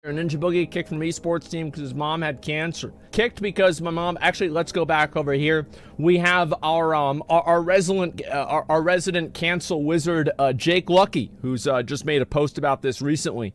Ninja Boogie kicked from Esports team because his mom had cancer. Kicked because my mom. Actually, let's go back over here. We have our resident cancel wizard, Jake Lucky, who's just made a post about this recently,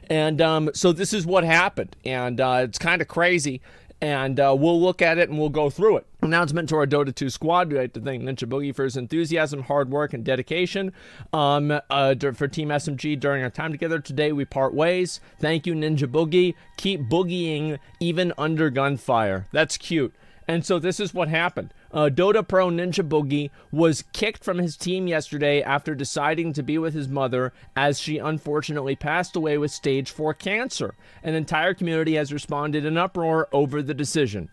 and so this is what happened, and it's kind of crazy. And we'll look at it and we'll go through it. Announcement to our Dota 2 squad. We'd like to thank Ninja Boogie for his enthusiasm, hard work, and dedication for Team SMG during our time together. Today we part ways. Thank you, Ninja Boogie. Keep boogieing even under gunfire. That's cute. And so this is what happened. Dota Pro Ninja Boogie was kicked from his team yesterday after deciding to be with his mother as she unfortunately passed away with stage 4 cancer. An entire community has responded in uproar over the decision.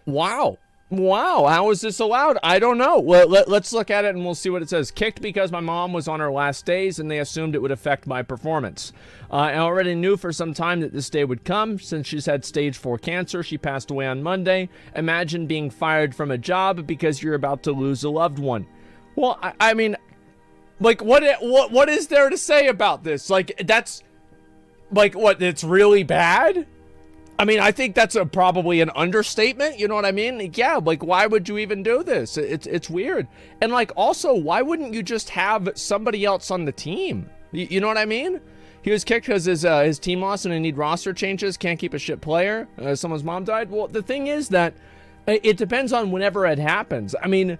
Wow. Wow, how is this allowed? I don't know. Let's look at it and we'll see what it says. Kicked because my mom was on her last days and they assumed it would affect my performance. I already knew for some time that this day would come since she's had stage 4 cancer. She passed away on Monday. Imagine being fired from a job because you're about to lose a loved one. Well, I mean, like, what is there to say about this? Like, that's, like, what, it's really bad? I mean, I think that's probably an understatement, you know what I mean? Like, yeah, like, why would you even do this? It's weird. And, like, also, why wouldn't you just have somebody else on the team? You know what I mean? He was kicked because his team lost and they need roster changes, can't keep a shit player, someone's mom died. Well, the thing is that it depends on whenever it happens. I mean,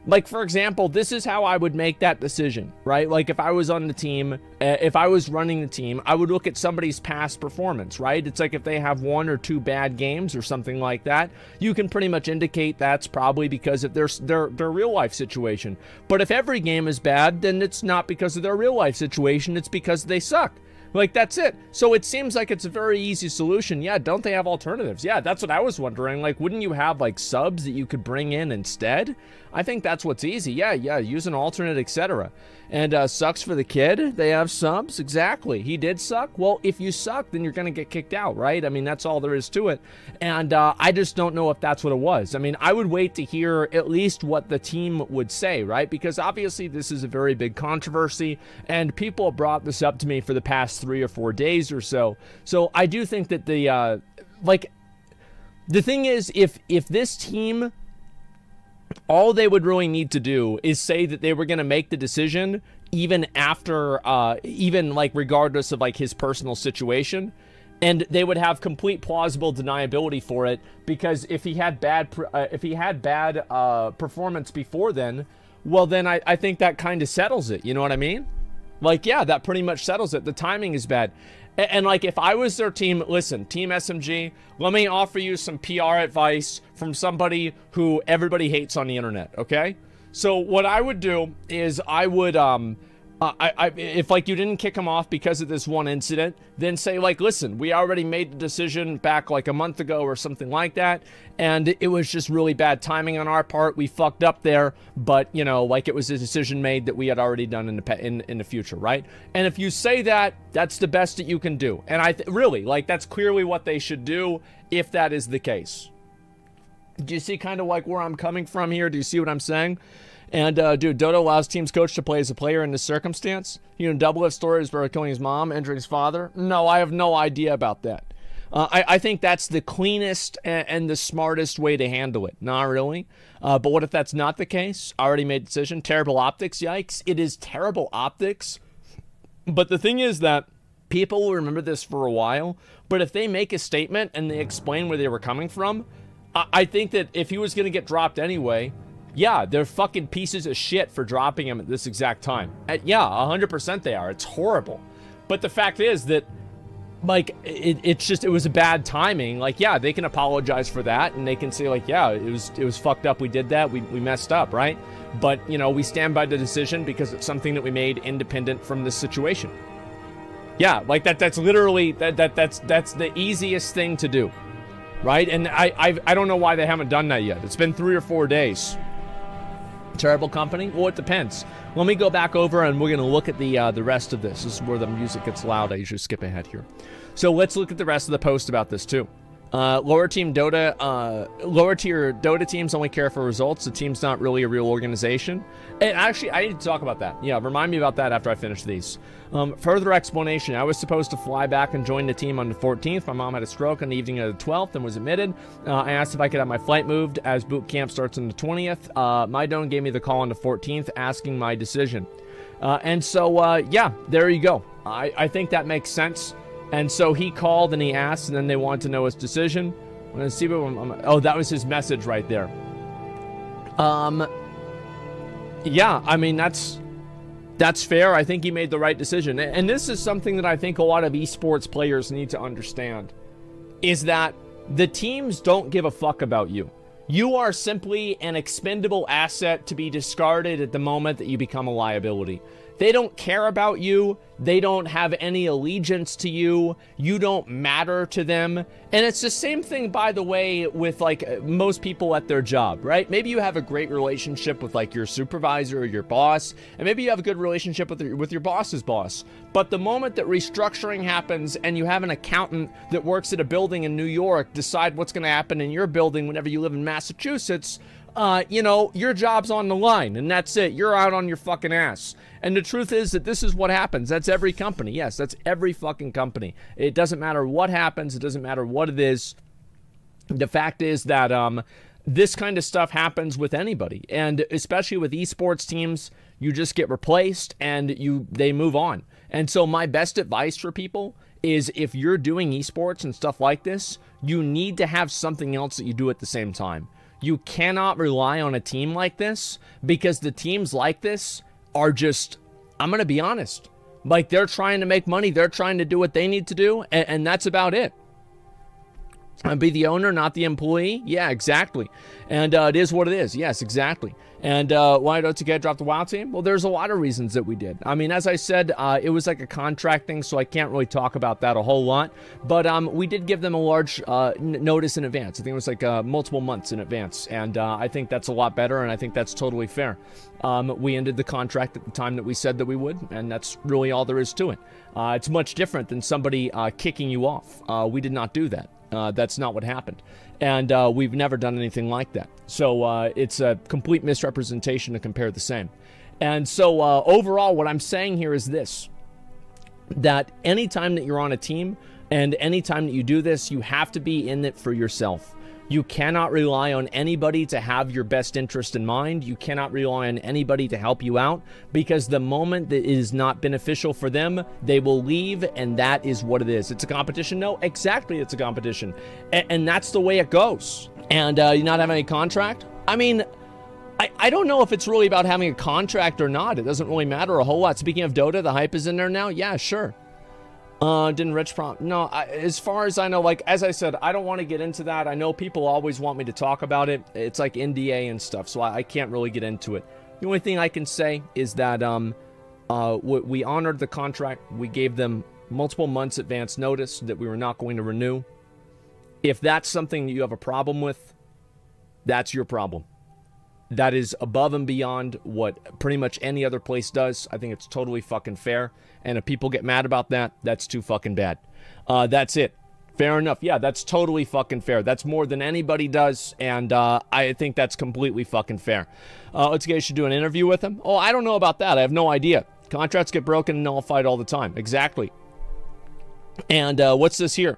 like, for example, this is how I would make that decision, right? Like, if I was on the team, if I was running the team, I would look at somebody's past performance, right? It's like if they have 1 or 2 bad games or something like that, you can pretty much indicate that's probably because of their real life situation. But if every game is bad, then it's not because of their real life situation, it's because they suck. Like, that's it. So it seems like it's a very easy solution. Yeah, don't they have alternatives? Yeah, that's what I was wondering. Like, wouldn't you have, like, subs that you could bring in instead? I think that's what's easy. Yeah, use an alternate, etc. And sucks for the kid. They have subs. Exactly. He did suck. Well, if you suck, then you're going to get kicked out, right? I mean, that's all there is to it. And I just don't know if that's what it was. I mean, I would wait to hear at least what the team would say, right? Because obviously this is a very big controversy, and people have brought this up to me for the past 3 or 4 days or so. So I do think that the, like, the thing is, if this team, all they would really need to do is say that they were going to make the decision even after, even, like, regardless of, like, his personal situation, and they would have complete plausible deniability for it, because if he had bad, performance before then, well, then I think that kind of settles it, you know what I mean? Like, yeah, that pretty much settles it. The timing is bad. And like, if I was their team, listen, Team SMG, let me offer you some PR advice from somebody who everybody hates on the internet, okay? So what I would do is I would, if, like, you didn't kick him off because of this one incident, then say, like, listen, we already made the decision back, like, a month ago or something like that, and it was just really bad timing on our part. We fucked up there, but, you know, like, it was a decision made that we had already done in the future, right? And if you say that, that's the best that you can do. And really, like, that's clearly what they should do if that is the case. Do you see kind of, like, where I'm coming from here? Do you see what I'm saying? And, dude, Dota allows team's coach to play as a player in this circumstance. You know, double F stories about killing his mom, injuring his father. No, I have no idea about that. I think that's the cleanest and the smartest way to handle it. Not really. But what if that's not the case? I already made a decision. Terrible optics, yikes. It is terrible optics. But the thing is that people will remember this for a while. But if they make a statement and they explain where they were coming from, I think that if he was going to get dropped anyway, yeah, they're fucking pieces of shit for dropping him at this exact time. Yeah, 100% they are. It's horrible. But the fact is that, like, it was a bad timing. Like, yeah, they can apologize for that, and they can say, like, yeah, it was fucked up. We did that. We messed up, right? But, you know, we stand by the decision because it's something that we made independent from this situation. Yeah, like, that's literally, that's the easiest thing to do, right? And I don't know why they haven't done that yet. It's been 3 or 4 days. Terrible company? Well, it depends. Let me go back over and we're going to look at the rest of this. This is where the music gets loud. I usually skip ahead here. So let's look at the rest of the post about this too. Lower tier Dota teams only care for results. The team's not really a real organization. And actually, I need to talk about that. Yeah, remind me about that after I finish these. Further explanation. I was supposed to fly back and join the team on the 14th. My mom had a stroke on the evening of the 12th and was admitted. I asked if I could have my flight moved as boot camp starts on the 20th. My don gave me the call on the 14th asking my decision. And so, yeah, there you go. I think that makes sense. And so he called and he asked, and then they wanted to know his decision. I'm gonna see what oh, that was his message right there. Yeah, I mean, that's fair. I think he made the right decision. And this is something that I think a lot of esports players need to understand, is that the teams don't give a fuck about you. You are simply an expendable asset to be discarded at the moment that you become a liability. They don't care about you. They don't have any allegiance to you. You don't matter to them. And it's the same thing, by the way, with like most people at their job, right? Maybe you have a great relationship with like your supervisor or your boss, and maybe you have a good relationship with your boss's boss. But the moment that restructuring happens and you have an accountant that works at a building in New York decide what's going to happen in your building whenever you live in Massachusetts, you know, your job's on the line, and that's it. You're out on your fucking ass. And the truth is that this is what happens. That's every company. Yes, that's every fucking company. It doesn't matter what happens. It doesn't matter what it is. The fact is that this kind of stuff happens with anybody, and especially with esports teams, you just get replaced and they move on. And so my best advice for people is, if you're doing esports and stuff like this, you need to have something else that you do at the same time. You cannot rely on a team like this, because the teams like this are just, I'm going to be honest, like, they're trying to make money. They're trying to do what they need to do, and that's about it. And be the owner, not the employee. Yeah, exactly. And it is what it is. Yes, exactly. And why don't you get dropped the WoW team? Well, there's a lot of reasons that we did. I mean, as I said, it was like a contract thing, so I can't really talk about that a whole lot. But we did give them a large notice in advance. I think it was like multiple months in advance. And I think that's a lot better, and I think that's totally fair. We ended the contract at the time that we said that we would, and that's really all there is to it. It's much different than somebody kicking you off. We did not do that. That's not what happened. And we've never done anything like that. So it's a complete misrepresentation to compare the same. And so overall, what I'm saying here is this, that anytime that you're on a team and anytime that you do this, you have to be in it for yourself. You cannot rely on anybody to have your best interest in mind. You cannot rely on anybody to help you out, because the moment that it is not beneficial for them, they will leave, and that is what it is. It's a competition? No, exactly, it's a competition. And that's the way it goes. And you not have any contract? I mean, I don't know if it's really about having a contract or not. It doesn't really matter a whole lot. Speaking of Dota, the hype is in there now? Yeah, sure. Didn't Rich prompt? No, as far as I know, like, as I said, I don't want to get into that. I know people always want me to talk about it. It's like NDA and stuff, so I can't really get into it. The only thing I can say is that we honored the contract. We gave them multiple months advance notice that we were not going to renew. If that's something that you have a problem with, that's your problem. That is above and beyond what pretty much any other place does. I think it's totally fucking fair. And if people get mad about that, that's too fucking bad. That's it. Fair enough. Yeah, that's totally fucking fair. That's more than anybody does. And I think that's completely fucking fair. Let's get, you should do an interview with him. Oh, I don't know about that. I have no idea. Contracts get broken and nullified all the time. Exactly. And what's this here?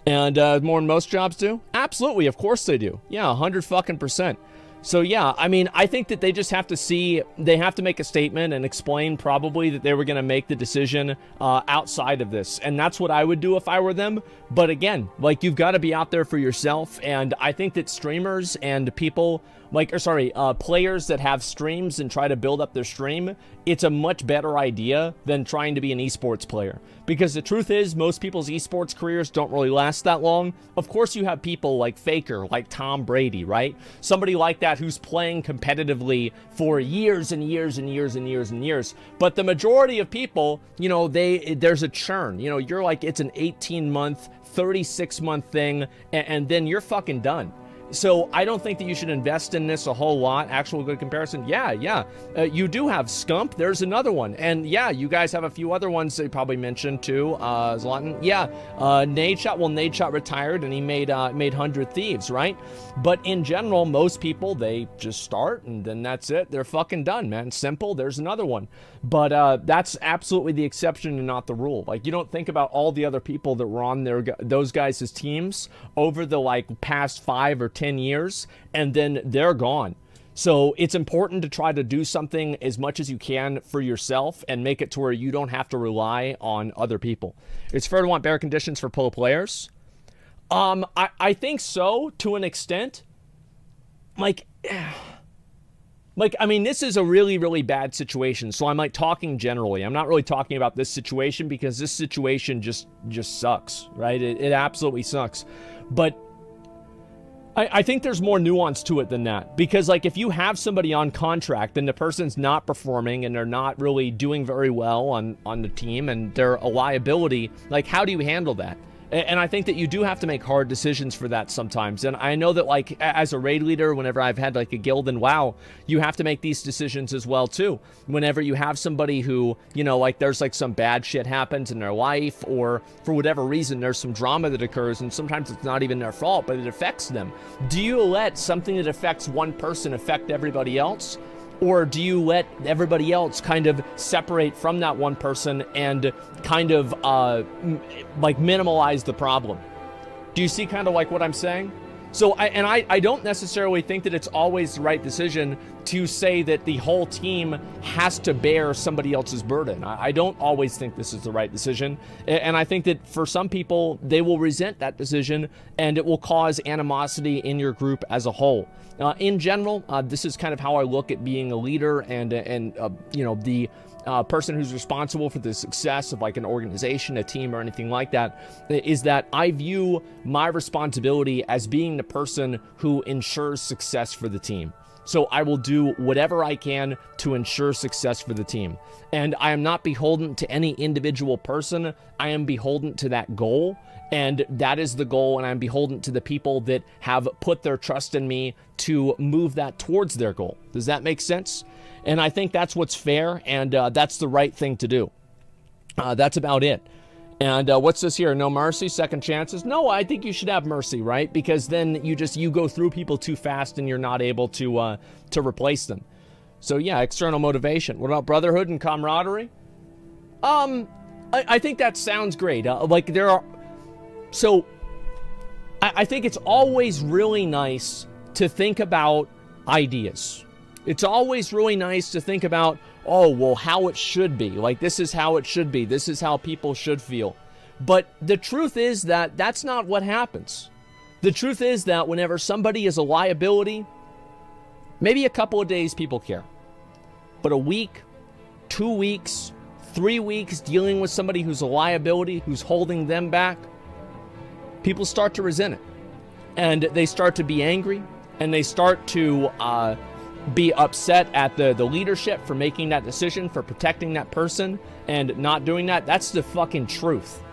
And more than most jobs do? Absolutely. Of course they do. Yeah, 100%. So yeah, I mean, I think that they just have to see, they have to make a statement and explain probably that they were going to make the decision outside of this. And that's what I would do if I were them. But again, like, you've got to be out there for yourself. And I think that streamers and people like, or sorry, players that have streams and try to build up their stream, it's a much better idea than trying to be an esports player. Because the truth is, most people's esports careers don't really last that long. Of course, you have people like Faker, like Tom Brady, right? Somebody like that who's playing competitively for years and years and years and years and years. But the majority of people, you know, there's a churn. You know, you're like, it's an 18-month, 36-month thing, and then you're fucking done. So I don't think that you should invest in this a whole lot. Actual good comparison. Yeah. You do have Scump. There's another one. And yeah, you guys have a few other ones that you probably mentioned too. Zlatan. Yeah. Nadeshot. Well, Nadeshot retired and he made 100 Thieves, right? But in general, most people, they just start and then that's it. They're fucking done, man. Simple. There's another one. But that's absolutely the exception and not the rule. Like, you don't think about all the other people that were on those guys' teams over the like past 5 or 10 years, and then they're gone. So it's important to try to do something as much as you can for yourself and make it to where you don't have to rely on other people. It's fair to want better conditions for pro players. I think so, to an extent. Like, I mean, this is a really, really bad situation. So I'm like talking generally. I'm not really talking about this situation because this situation just sucks, right? It absolutely sucks. But I think there's more nuance to it than that. Because, like, if you have somebody on contract and the person's not performing and they're not really doing very well on the team and they're a liability, like, how do you handle that? And I think that you do have to make hard decisions for that sometimes. And I know that, like, as a raid leader, whenever I've had, like, a guild and WoW, you have to make these decisions as well, too. Whenever you have somebody who, you know, like, there's, like, some bad shit happens in their life, or for whatever reason, there's some drama that occurs, and sometimes it's not even their fault, but it affects them. Do you let something that affects one person affect everybody else? Or do you let everybody else kind of separate from that one person and kind of, like, minimize the problem? Do you see kind of like what I'm saying? So, I don't necessarily think that it's always the right decision to say that the whole team has to bear somebody else's burden. I don't always think this is the right decision. And I think that for some people, they will resent that decision and it will cause animosity in your group as a whole. In general, this is kind of how I look at being a leader and you know, the person who's responsible for the success of like an organization, a team, or anything like that, is that I view my responsibility as being the person who ensures success for the team. So I will do whatever I can to ensure success for the team. And I am not beholden to any individual person. I am beholden to that goal. And that is the goal, and I'm beholden to the people that have put their trust in me to move that towards their goal. Does that make sense? And I think that's what's fair, and that's the right thing to do. That's about it. And what's this here? No mercy, second chances? No, I think you should have mercy, right? Because then you go through people too fast and you're not able to replace them. So yeah, external motivation. What about brotherhood and camaraderie? I think that sounds great. Like there are... So, I think it's always really nice to think about ideas. It's always really nice to think about, oh, well, how it should be. Like, this is how it should be. This is how people should feel. But the truth is that that's not what happens. The truth is that whenever somebody is a liability, maybe a couple of days people care. But a week, 2 weeks, 3 weeks dealing with somebody who's a liability, who's holding them back, people start to resent it, and they start to be angry, and they start to be upset at the leadership for making that decision, for protecting that person, and not doing that. That's the fucking truth.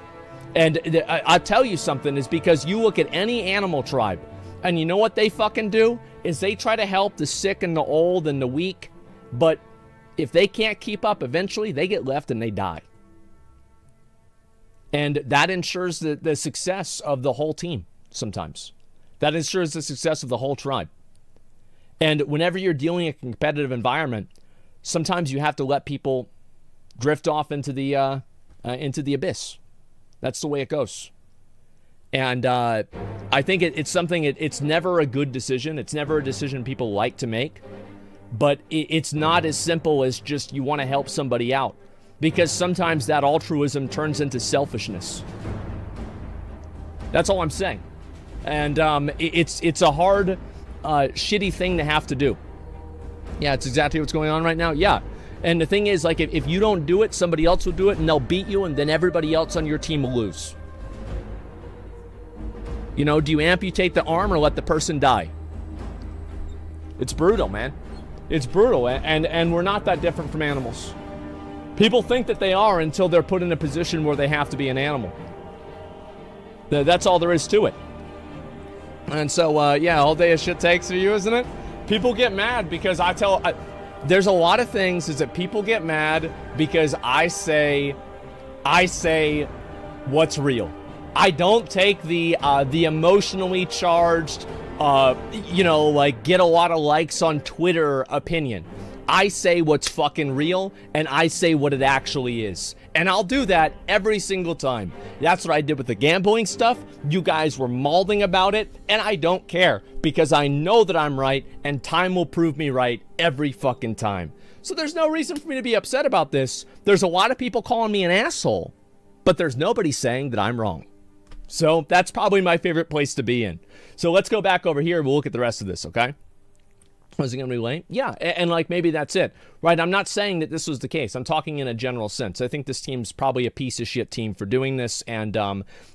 And I'll tell you something, is because you look at any animal tribe, and you know what they fucking do? Is they try to help the sick and the old and the weak, but if they can't keep up, eventually they get left and they die. And that ensures the success of the whole team sometimes. That ensures the success of the whole tribe. And whenever you're dealing in a competitive environment, sometimes you have to let people drift off into the abyss. That's the way it goes. And I think it's something, it's never a good decision. It's never a decision people like to make. But it's not as simple as just you want to help somebody out. Because sometimes that altruism turns into selfishness. That's all I'm saying. And it's a hard, shitty thing to have to do. Yeah, it's exactly what's going on right now. Yeah. And the thing is, like, if you don't do it, somebody else will do it, and they'll beat you, and then everybody else on your team will lose. You know, do you amputate the arm or let the person die? It's brutal, man. It's brutal, and we're not that different from animals. People think that they are until they're put in a position where they have to be an animal. That's all there is to it. And so, yeah, all day a shit takes for you, isn't it? People get mad because there's a lot of things is that people get mad because I say what's real. I don't take the emotionally charged, you know, like get a lot of likes on Twitter opinion. I say what's fucking real, and I say what it actually is. And I'll do that every single time. That's what I did with the gambling stuff. You guys were mauling about it, and I don't care, because I know that I'm right, and time will prove me right every fucking time. So there's no reason for me to be upset about this. There's a lot of people calling me an asshole, but there's nobody saying that I'm wrong. So that's probably my favorite place to be in. So let's go back over here and we'll look at the rest of this, okay? Was it going to be late? Yeah, and like maybe that's it, right? I'm not saying that this was the case. I'm talking in a general sense. I think this team's probably a piece of shit team for doing this, and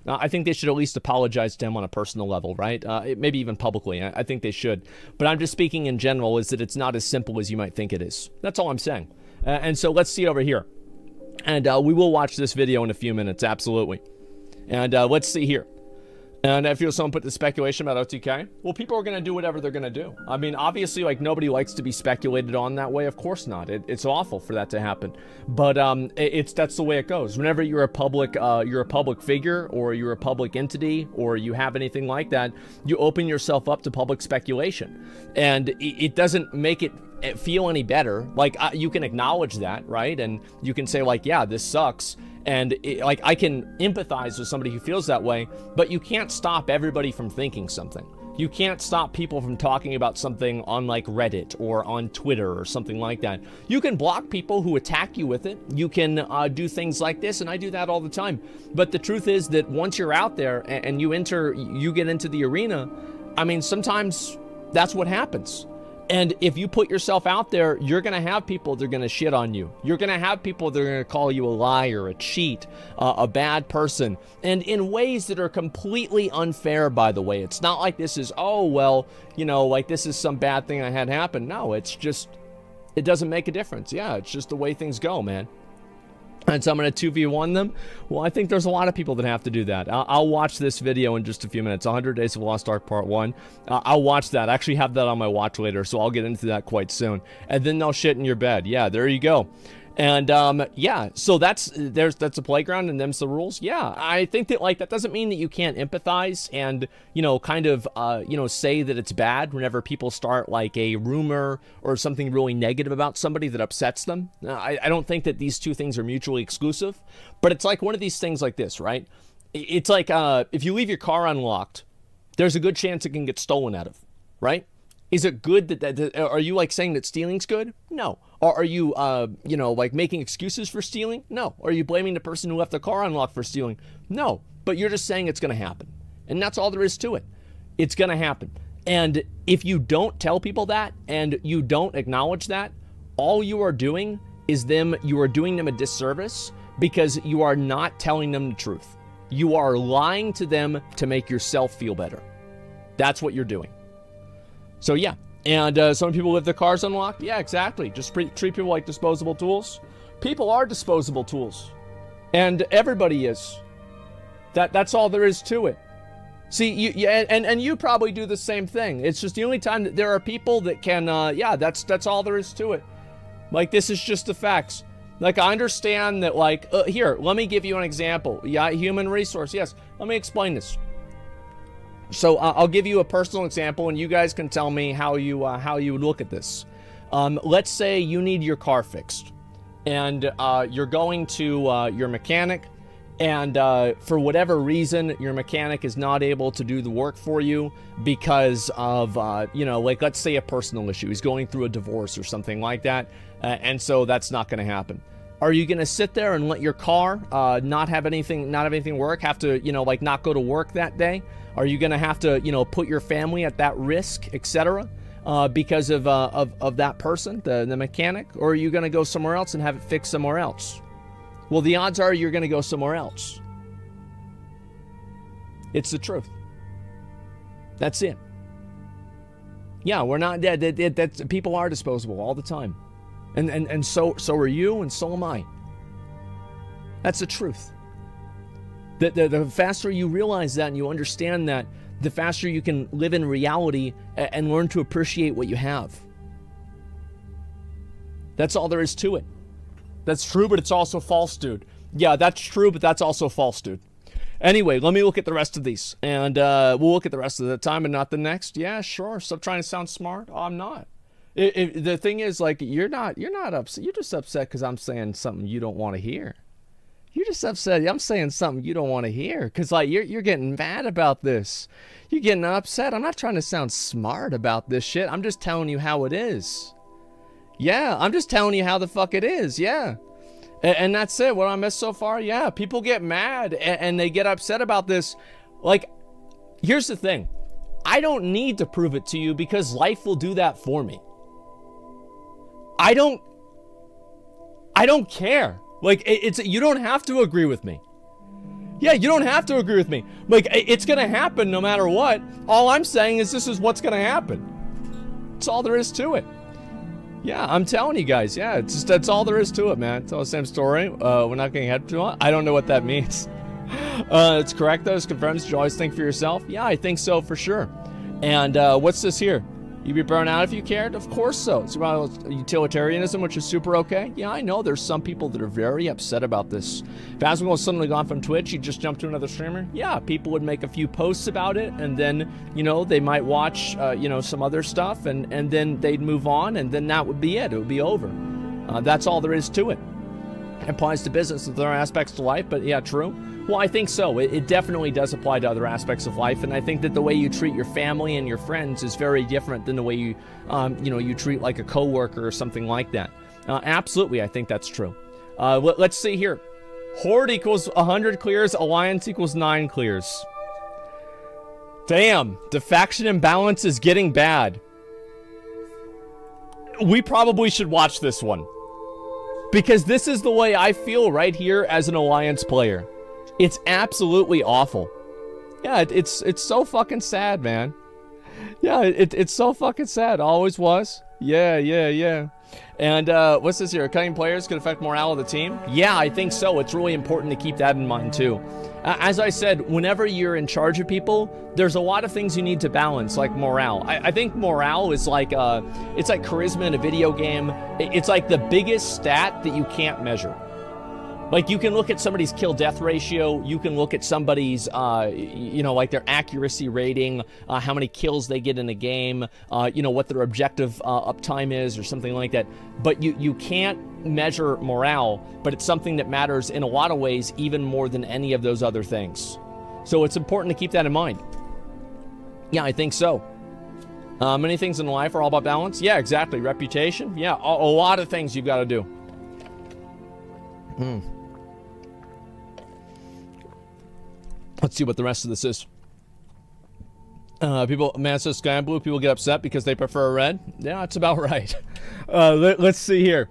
I think they should at least apologize to him on a personal level, right? Maybe even publicly. I think they should. But I'm just speaking in general, is that it's not as simple as you might think it is. That's all I'm saying. And so let's see over here. And we will watch this video in a few minutes, absolutely. And let's see here. And I feel someone put the speculation about OTK. Well, people are going to do whatever they're going to do. I mean, obviously, like, nobody likes to be speculated on that way. Of course not. It's awful for that to happen. But that's the way it goes. Whenever you're a public figure, or you're a public entity, or you have anything like that, you open yourself up to public speculation. And it doesn't make it feel any better. Like, you can acknowledge that, right? And you can say, like, yeah, this sucks. And like, I can empathize with somebody who feels that way, but you can't stop everybody from thinking something. You can't stop people from talking about something on like Reddit or on Twitter or something like that. You can block people who attack you with it. You can do things like this, and I do that all the time. But the truth is that once you're out there and you get into the arena, I mean, sometimes that's what happens. And if you put yourself out there, you're going to have people that are going to shit on you. You're going to have people that are going to call you a liar, a cheat, a bad person. And in ways that are completely unfair, by the way. It's not like this is, oh, well, you know, like this is some bad thing I had happen. No, it's just, it doesn't make a difference. Yeah, it's just the way things go, man. And so I'm going to 2v1 them. Well, I think there's a lot of people that have to do that. I'll watch this video in just a few minutes. 100 Days of Lost Ark Part 1. I'll watch that. I actually have that on my watch later, so I'll get into that quite soon. And then they'll shit in your bed. Yeah, there you go. And yeah, so that's a playground, and them's the rules. Yeah, I think that, like, that doesn't mean that you can't empathize and, you know, kind of you know, say that it's bad whenever people start like a rumor or something really negative about somebody that upsets them. I don't think that these two things are mutually exclusive, but it's like one of these things like this, right? It's like if you leave your car unlocked, there's a good chance it can get stolen out of, right? Is it good that are you like saying that stealing's good? No. Or are you, you know, like making excuses for stealing? No. Are you blaming the person who left the car unlocked for stealing? No. But you're just saying it's going to happen. And that's all there is to it. It's going to happen. And if you don't tell people that and you don't acknowledge that, all you are doing is you are doing them a disservice, because you are not telling them the truth. You are lying to them to make yourself feel better. That's what you're doing. So yeah, and some people leave their cars unlocked. Yeah, exactly. Just treat people like disposable tools. People are disposable tools, and everybody is. That's all there is to it. See, and you probably do the same thing. It's just the only time that there are people that can. Yeah, that's all there is to it. Like, this is just the facts. Like, I understand that. Like, here, let me give you an example. Yeah, human resource. Yes, let me explain this. So I'll give you a personal example, and you guys can tell me how you would look at this. Let's say you need your car fixed, and you're going to your mechanic, and for whatever reason, your mechanic is not able to do the work for you because of, you know, like, let's say a personal issue. He's going through a divorce or something like that, and so that's not going to happen. Are you going to sit there and let your car not have anything work, have to, you know, like, not go to work that day? Are you going to have to, you know, put your family at that risk, etc., because of that person, the mechanic? Or are you going to go somewhere else and have it fixed somewhere else? Well, the odds are you're going to go somewhere else. It's the truth. That's it. Yeah, we're not dead. People are disposable all the time. And so are you, and so am I. That's the truth. The faster you realize that and you understand that, the faster you can live in reality and learn to appreciate what you have. That's all there is to it. That's true, but it's also false, dude. Yeah, that's true, but that's also false, dude. Anyway, let me look at the rest of these, and we'll look at the rest of the time and not the next. Yeah, sure. Stop trying to sound smart. Oh, I'm not. The thing is, like, you're not upset. You're just upset because I'm saying something you don't want to hear. You're just upset. I'm saying something you don't want to hear because, like, you're getting mad about this. You're getting upset. I'm not trying to sound smart about this shit. I'm just telling you how it is. Yeah, I'm just telling you how the fuck it is. Yeah. And that's it. What I missed so far? Yeah, people get mad and they get upset about this. Like, here's the thing. I don't need to prove it to you because life will do that for me. I don't care. Like, you don't have to agree with me. Yeah, you don't have to agree with me. Like, it's gonna happen no matter what. All I'm saying is this is what's gonna happen. That's all there is to it. Yeah, I'm telling you guys. Yeah, it's just, that's all there is to it, man. It's all the same story. We're not getting ahead too much. I don't know what that means. It's correct, though. It's confirmed. Did you always think for yourself? Yeah, I think so, for sure. And what's this here? You'd be burned out if you cared? Of course so. It's about utilitarianism, which is super okay. Yeah, I know there's some people that are very upset about this. If Asmongold was suddenly gone from Twitch, you'd just jump to another streamer? Yeah, people would make a few posts about it, and then, you know, they might watch, you know, some other stuff, and then they'd move on, and then that would be it. It would be over. That's all there is to it. It applies to business and other aspects to life, but yeah, true. Well, I think so. It definitely does apply to other aspects of life, and I think that the way you treat your family and your friends is very different than the way you, you know, you treat like a coworker or something like that. Absolutely, I think that's true. Let's see here. Horde equals 100 clears. Alliance equals 9 clears. Damn, the faction imbalance is getting bad. We probably should watch this one. Because this is the way I feel right here as an Alliance player. It's absolutely awful. Yeah, it's so fucking sad, man. Yeah, it's so fucking sad. Always was. Yeah. And what's this here? Cutting players could affect morale of the team? Yeah, I think so. It's really important to keep that in mind too. As I said, whenever you're in charge of people, there's a lot of things you need to balance, like morale. I think morale is like it's like charisma in a video game. It's like the biggest stat that you can't measure. Like, you can look at somebody's kill-death ratio, you can look at somebody's, you know, like their accuracy rating, how many kills they get in a game, you know, what their objective uptime is or something like that. But you can't measure morale, but it's something that matters in a lot of ways, even more than any of those other things. So it's important to keep that in mind. Yeah, I think so. Many things in life are all about balance. Yeah, exactly. Reputation. Yeah, a lot of things you've got to do. Let's see what the rest of this is. Man says sky and blue, people get upset because they prefer red. Yeah, that's about right. Let's see here.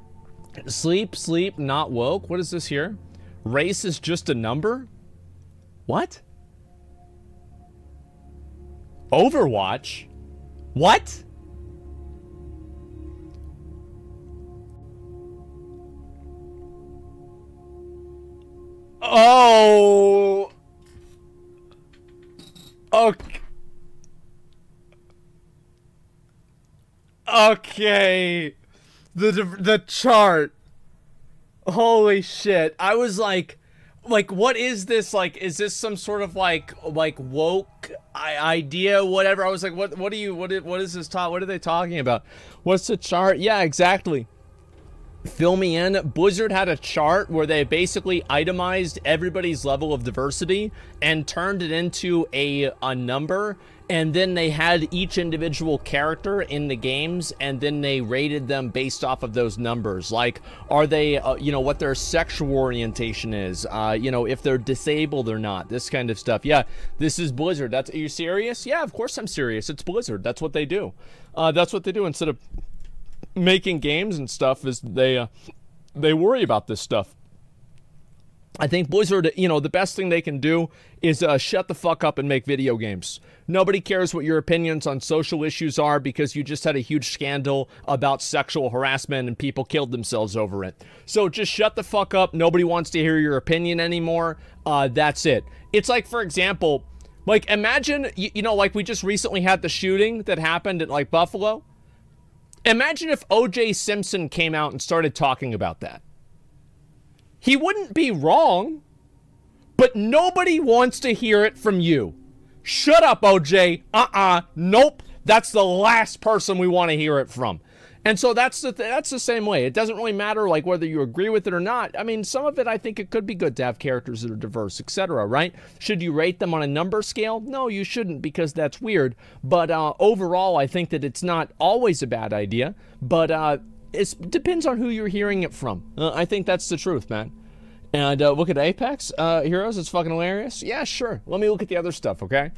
Sleep, not woke. What is this here? Race is just a number? What? Overwatch? What? Oh... Okay. The chart. Holy shit. I was like, what is this? Like, is this some sort of like woke idea, whatever? I was like, what is this talk? What are they talking about? What's the chart? Yeah, exactly. Fill me in. Blizzard had a chart where they basically itemized everybody's level of diversity and turned it into a number, and then they had each individual character in the games, and then they rated them based off of those numbers. Like, are they, you know, what their sexual orientation is, you know, if they're disabled or not, this kind of stuff. Yeah, this is Blizzard. Are you serious? Yeah, of course I'm serious. It's Blizzard. That's what they do. That's what they do. Instead of making games and stuff, is they worry about this stuff. I think Blizzard, you know, the best thing they can do is shut the fuck up and make video games. Nobody cares what your opinions on social issues are because you just had a huge scandal about sexual harassment and people killed themselves over it. So just shut the fuck up. Nobody wants to hear your opinion anymore. That's it. It's like, for example, Like, imagine, you know, like we just recently had the shooting that happened at, like, Buffalo. Imagine if O.J. Simpson came out and started talking about that. He wouldn't be wrong, but nobody wants to hear it from you. Shut up, O.J. Nope. That's the last person we want to hear it from. And so that's the same way. It doesn't really matter, like, whether you agree with it or not. I mean, some of it, I think it could be good to have characters that are diverse, etc., right? Should you rate them on a number scale? No, you shouldn't, because that's weird. But overall, I think that it's not always a bad idea. But it depends on who you're hearing it from. I think that's the truth, man. And look at Apex Heroes. It's fucking hilarious. Yeah, sure. Let me look at the other stuff, okay?